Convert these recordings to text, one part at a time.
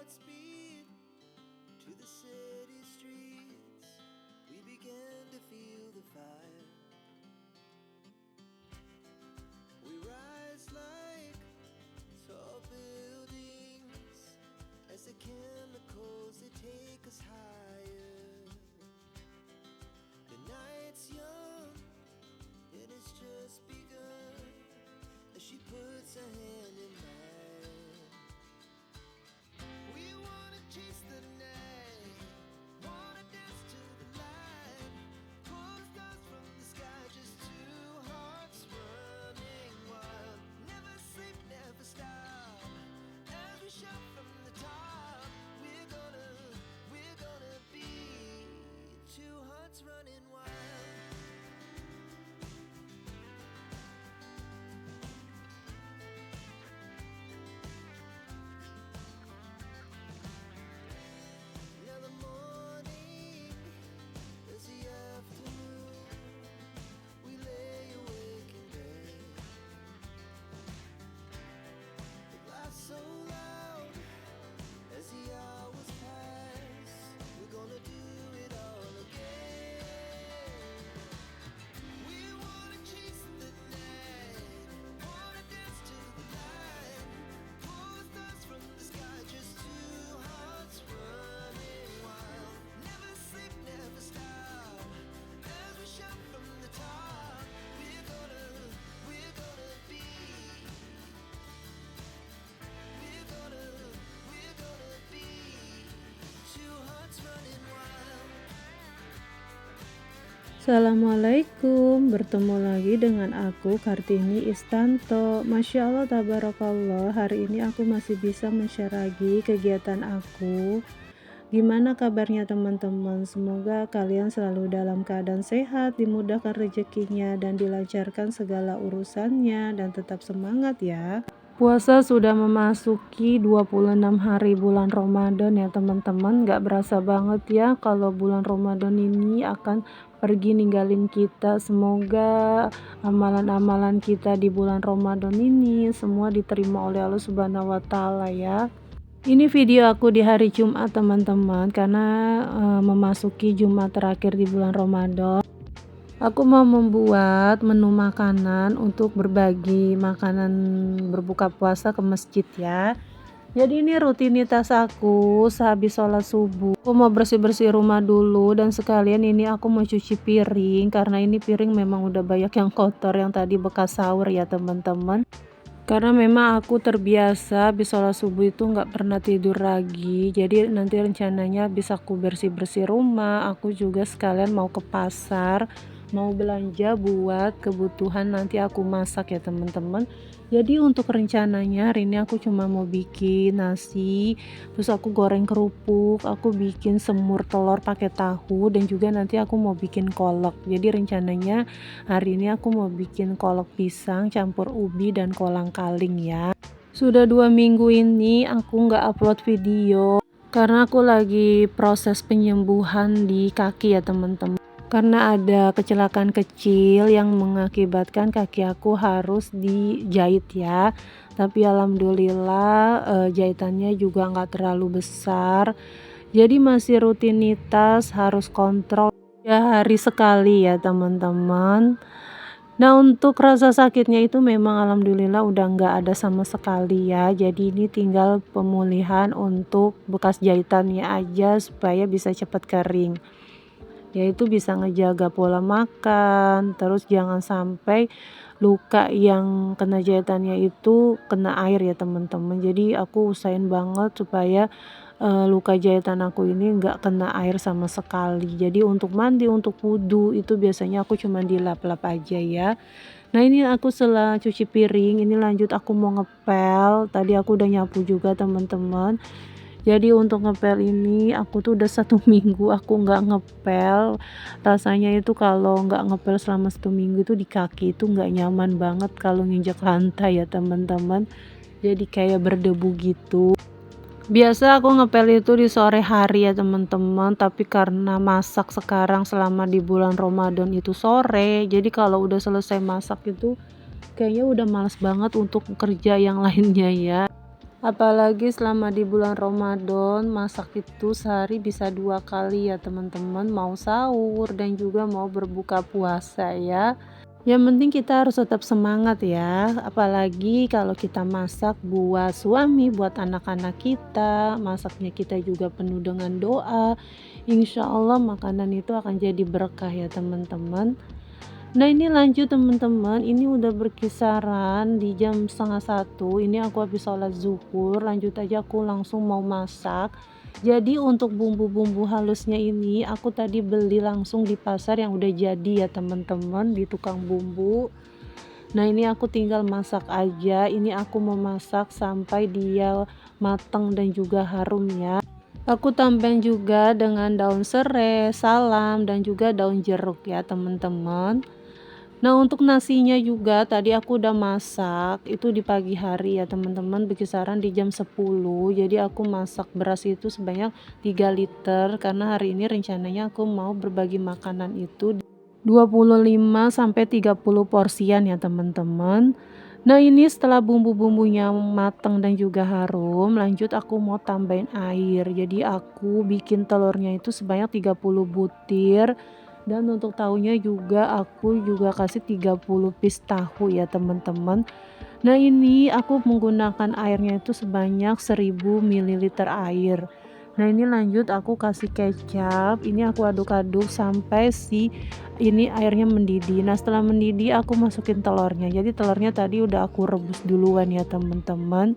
speed to the city streets. We began to feel the fire. We rise like tall buildings as the chemicals they take us higher. The night's young and it's just begun as she puts her hand in mine. We wanna chase the night, wanna dance to the light, pull stars from the sky, just two hearts running wild. Never sleep, never stop, as we shout from the top. We're gonna be two hearts running wild. Now the morning is the afternoon. We lay awake in bed. The glass so loud as the hours pass. We're gonna do it all again. We wanna chase the night, wanna dance to the light, pull stars from the sky, just two hearts running wild. Never sleep, never stop, as we shout from the top. We're gonna be, we're gonna be two hearts running wild. Assalamualaikum, bertemu lagi dengan aku Kartini Istanto. Masya Allah, tabarakallah, hari ini aku masih bisa men-share lagi kegiatan aku. Gimana kabarnya teman-teman? Semoga kalian selalu dalam keadaan sehat, dimudahkan rezekinya dan dilancarkan segala urusannya, dan tetap semangat ya. Puasa sudah memasuki 26 hari bulan Ramadan ya teman-teman. Gak berasa banget ya kalau bulan Ramadan ini akan pergi ninggalin kita. Semoga amalan-amalan kita di bulan Ramadan ini semua diterima oleh Allah Subhanahu wa Ta'ala ya. Ini video aku di hari Jumat teman-teman, karena memasuki Jumat terakhir di bulan Ramadan. Aku mau membuat menu makanan untuk berbagi makanan berbuka puasa ke masjid ya. Jadi ini rutinitas aku sehabis sholat subuh. Aku mau bersih-bersih rumah dulu, dan sekalian ini aku mau cuci piring, karena ini piring memang udah banyak yang kotor yang tadi bekas sahur ya teman-teman. Karena memang aku terbiasa habis sholat subuh itu nggak pernah tidur lagi. Jadi nanti rencananya bisa aku bersih-bersih rumah. Aku juga sekalian mau ke pasar, mau belanja buat kebutuhan nanti aku masak ya teman-teman. Jadi untuk rencananya hari ini aku cuma mau bikin nasi, terus aku goreng kerupuk, aku bikin semur telur pakai tahu, dan juga nanti aku mau bikin kolak. Jadi rencananya hari ini aku mau bikin kolak pisang campur ubi dan kolang kaling ya. Sudah 2 minggu ini aku nggak upload video karena aku lagi proses penyembuhan di kaki ya teman-teman. Karena ada kecelakaan kecil yang mengakibatkan kaki aku harus dijahit ya. Tapi alhamdulillah jahitannya juga nggak terlalu besar. Jadi masih rutinitas harus kontrol ya hari sekali ya teman-teman. Nah untuk rasa sakitnya itu memang alhamdulillah udah nggak ada sama sekali ya. Jadi ini tinggal pemulihan untuk bekas jahitannya aja supaya bisa cepat kering. Yaitu bisa ngejaga pola makan, terus jangan sampai luka yang kena jahitannya itu kena air ya teman-teman. Jadi aku usahain banget supaya luka jahitan aku ini nggak kena air sama sekali. Jadi untuk mandi, untuk wudhu itu biasanya aku cuma dilap-lap aja ya. Nah ini aku setelah cuci piring, ini lanjut aku mau ngepel. Tadi aku udah nyapu juga teman-teman. Jadi untuk ngepel ini aku tuh udah 1 minggu aku nggak ngepel. Rasanya itu kalau nggak ngepel selama 1 minggu itu di kaki itu nggak nyaman banget kalau nginjak lantai ya teman-teman. Jadi kayak berdebu gitu. Biasa aku ngepel itu di sore hari ya teman-teman, tapi karena masak sekarang selama di bulan Ramadan itu sore, jadi kalau udah selesai masak itu kayaknya udah males banget untuk kerja yang lainnya ya. Apalagi selama di bulan Ramadan, masak itu sehari bisa 2 kali ya teman-teman, mau sahur dan juga mau berbuka puasa ya. Yang penting kita harus tetap semangat ya, apalagi kalau kita masak buat suami, buat anak-anak kita, masaknya kita juga penuh dengan doa. Insya Allah makanan itu akan jadi berkah ya teman-teman. Nah ini lanjut teman-teman, ini udah berkisaran di jam setengah satu, ini aku habis sholat zuhur, lanjut aja aku langsung mau masak. Jadi untuk bumbu-bumbu halusnya ini aku tadi beli langsung di pasar yang udah jadi ya teman-teman, di tukang bumbu. Nah ini aku tinggal masak aja, ini aku memasak sampai dia matang dan juga harum ya. Aku tambahin juga dengan daun serai, salam, dan juga daun jeruk ya teman-teman. Nah untuk nasinya juga tadi aku udah masak itu di pagi hari ya teman-teman, berkisaran di jam 10. Jadi aku masak beras itu sebanyak 3 liter karena hari ini rencananya aku mau berbagi makanan itu 25 sampai 30 porsian ya teman-teman. Nah ini setelah bumbu-bumbunya matang dan juga harum, lanjut aku mau tambahin air. Jadi aku bikin telurnya itu sebanyak 30 butir. Dan untuk tahunya juga aku juga kasih 30 piece tahu ya teman-teman. Nah ini aku menggunakan airnya itu sebanyak 1000 ml air. Nah ini lanjut aku kasih kecap, ini aku aduk-aduk sampai si ini airnya mendidih. Nah setelah mendidih aku masukin telurnya, jadi telurnya tadi udah aku rebus duluan ya teman-teman.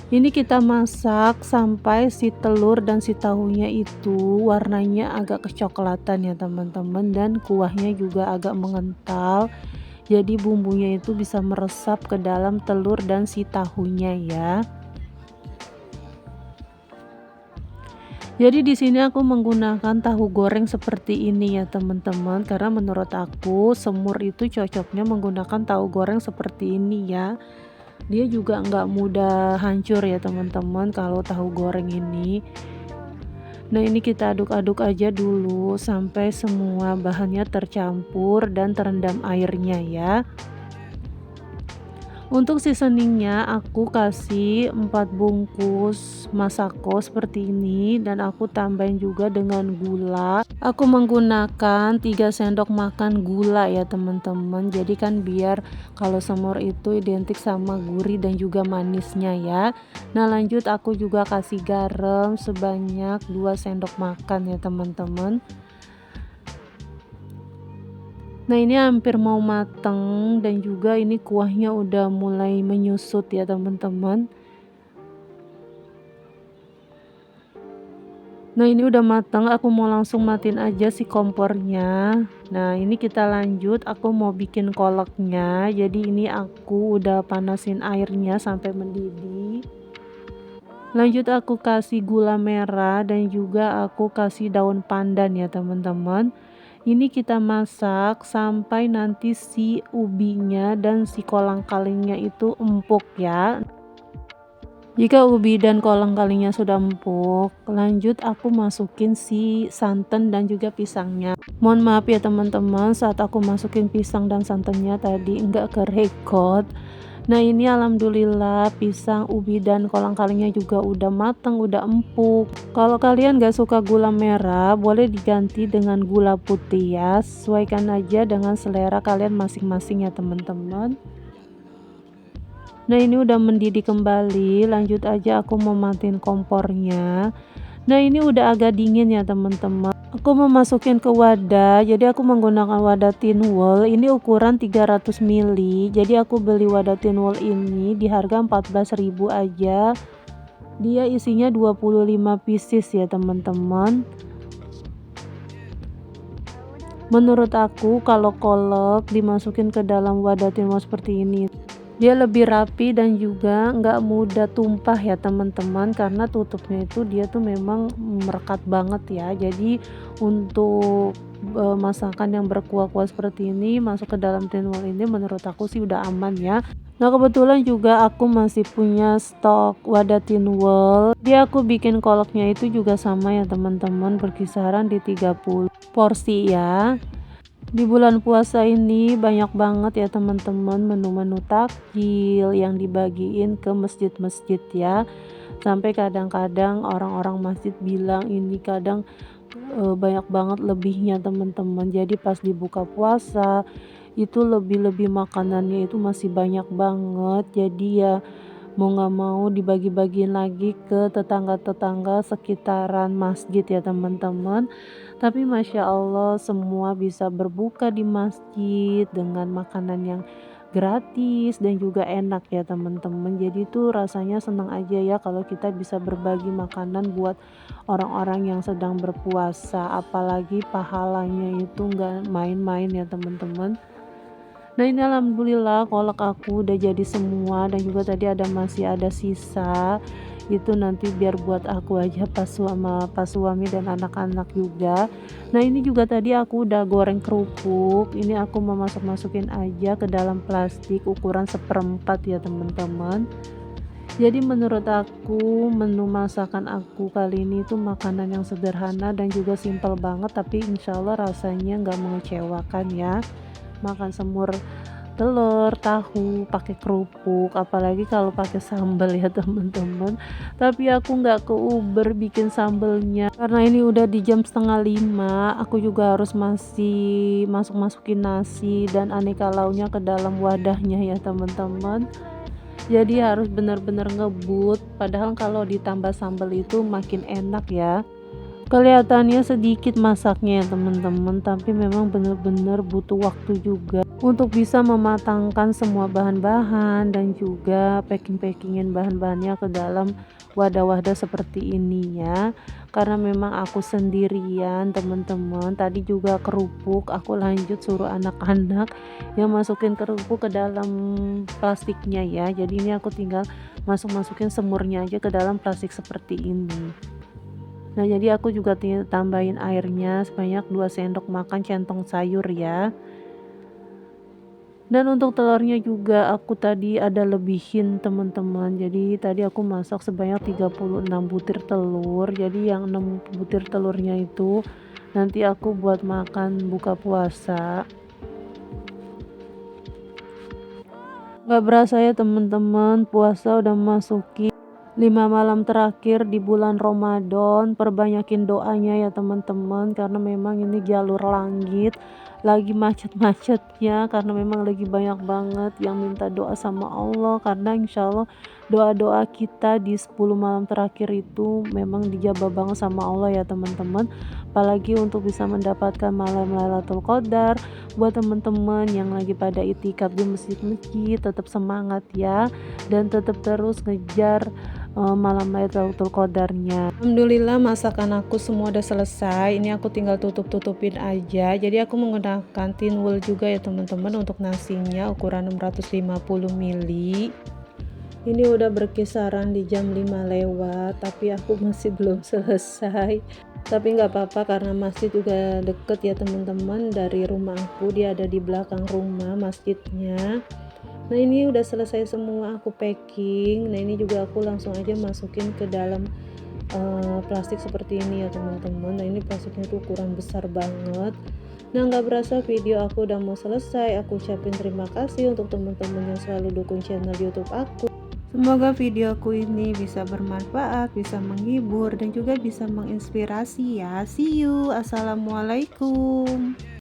Ini kita masak sampai si telur dan si tahunya itu warnanya agak kecoklatan ya teman-teman, dan kuahnya juga agak mengental. Jadi bumbunya itu bisa meresap ke dalam telur dan si tahunya ya. Jadi di sini aku menggunakan tahu goreng seperti ini ya teman-teman, karena menurut aku semur itu cocoknya menggunakan tahu goreng seperti ini ya. Dia juga nggak mudah hancur ya teman-teman kalau tahu goreng ini. Nah ini kita aduk-aduk aja dulu sampai semua bahannya tercampur dan terendam airnya ya. Untuk seasoningnya aku kasih 4 bungkus masako seperti ini, dan aku tambahin juga dengan gula. Aku menggunakan 3 sendok makan gula ya teman-teman. Jadi kan biar kalau semur itu identik sama gurih dan juga manisnya ya. Nah lanjut aku juga kasih garam sebanyak 2 sendok makan ya teman-teman. Nah ini hampir mau mateng dan juga ini kuahnya udah mulai menyusut ya teman-teman. Nah ini udah mateng, aku mau langsung matiin aja si kompornya. Nah ini kita lanjut, aku mau bikin kolaknya. Jadi ini aku udah panasin airnya sampai mendidih. Lanjut aku kasih gula merah dan juga aku kasih daun pandan ya teman-teman. Ini kita masak sampai nanti si ubinya dan si kolang-kalingnya itu empuk ya. Jika ubi dan kolang-kalingnya sudah empuk, lanjut aku masukin si santan dan juga pisangnya. Mohon maaf ya teman-teman, saat aku masukin pisang dan santannya tadi enggak kerekod. Nah ini alhamdulillah pisang, ubi, dan kolang-kalingnya juga udah matang, udah empuk. Kalau kalian gak suka gula merah, boleh diganti dengan gula putih ya. Sesuaikan aja dengan selera kalian masing-masing ya teman-teman. Nah ini udah mendidih kembali, lanjut aja aku mau matiin kompornya. Nah ini udah agak dingin ya teman-teman. Aku memasukin ke wadah, jadi aku menggunakan wadah tin wool. Ini ukuran 300 ml. Jadi aku beli wadah tin wool ini di harga 14.000 aja. Dia isinya 25 pieces ya teman-teman. Menurut aku kalau kolak dimasukin ke dalam wadah tin wool seperti ini, dia lebih rapi dan juga nggak mudah tumpah ya teman-teman, karena tutupnya itu dia tuh memang merekat banget ya. Jadi untuk masakan yang berkuah-kuah seperti ini masuk ke dalam tin wool ini menurut aku sih udah aman ya. Nah kebetulan juga aku masih punya stok wadah tin wool. Dia aku bikin kolaknya itu juga sama ya teman-teman, berkisaran di 30 porsi ya. Di bulan puasa ini banyak banget ya teman-teman menu-menu takjil yang dibagiin ke masjid-masjid ya. Sampai kadang-kadang orang-orang masjid bilang ini kadang banyak banget lebihnya teman-teman. Jadi pas dibuka puasa itu lebih-lebih makanannya itu masih banyak banget. Jadi ya mau nggak mau dibagi-bagiin lagi ke tetangga-tetangga sekitaran masjid ya teman-teman. Tapi Masya Allah semua bisa berbuka di masjid dengan makanan yang gratis dan juga enak ya teman-teman. Jadi tuh rasanya senang aja ya kalau kita bisa berbagi makanan buat orang-orang yang sedang berpuasa. Apalagi pahalanya itu nggak main-main ya teman-teman. Nah ini alhamdulillah kolak aku udah jadi semua dan juga tadi masih ada sisa. Itu nanti biar buat aku aja pas suami dan anak-anak juga. Nah ini juga tadi aku udah goreng kerupuk. Ini aku mau masukin aja ke dalam plastik ukuran seperempat ya teman-teman. Jadi menurut aku menu masakan aku kali ini tuh makanan yang sederhana dan juga simpel banget, tapi insya Allah rasanya nggak mengecewakan ya. Makan semur telur, tahu, pakai kerupuk, apalagi kalau pakai sambal ya teman-teman. Tapi aku nggak keuber bikin sambelnya karena ini udah di jam setengah 5. Aku juga harus masih masukin nasi dan aneka lauknya ke dalam wadahnya ya teman-teman. Jadi harus benar-benar ngebut. Padahal kalau ditambah sambal itu makin enak ya. Kelihatannya sedikit masaknya ya teman-teman, tapi memang benar-benar butuh waktu juga untuk bisa mematangkan semua bahan-bahan dan juga packing-packingin bahan-bahannya ke dalam wadah-wadah seperti ini ya. Karena memang aku sendirian teman-teman. Tadi juga kerupuk aku lanjut suruh anak-anak yang masukin kerupuk ke dalam plastiknya ya. Jadi ini aku tinggal masukin semurnya aja ke dalam plastik seperti ini. Nah jadi aku juga tambahin airnya sebanyak 2 sendok makan centong sayur ya. Dan untuk telurnya juga aku tadi ada lebihin teman-teman. Jadi tadi aku masak sebanyak 36 butir telur. Jadi yang 6 butir telurnya itu nanti aku buat makan buka puasa. Gak berasa ya teman-teman, puasa udah masuki 5 malam terakhir di bulan Ramadan. Perbanyakin doanya ya teman-teman, karena memang ini jalur langit lagi macet-macetnya, karena memang lagi banyak banget yang minta doa sama Allah. Karena insya Allah doa-doa kita di 10 malam terakhir itu memang dijabah banget sama Allah ya teman-teman. Apalagi untuk bisa mendapatkan malam Lailatul Qadar. Buat teman-teman yang lagi pada itikaf di masjid-masjid, tetap semangat ya, dan tetap terus ngejar malam Lailatul Qadarnya. Alhamdulillah masakan aku semua udah selesai. Ini aku tinggal tutupin aja. Jadi aku menggunakan tin wool juga ya teman-teman untuk nasinya ukuran 650 ml. Ini udah berkisaran di jam 5 lewat, tapi aku masih belum selesai. Tapi nggak apa-apa karena masjid juga deket ya teman-teman dari rumah aku. Dia ada di belakang rumah masjidnya. Nah ini udah selesai semua aku packing. Nah ini juga aku langsung aja masukin ke dalam plastik seperti ini ya teman-teman. Nah ini plastiknya tuh ukuran besar banget. Nah nggak berasa video aku udah mau selesai. Aku ucapin terima kasih untuk teman-teman yang selalu dukung channel YouTube aku. Semoga videoku ini bisa bermanfaat, bisa menghibur dan juga bisa menginspirasi ya. See you. Assalamualaikum.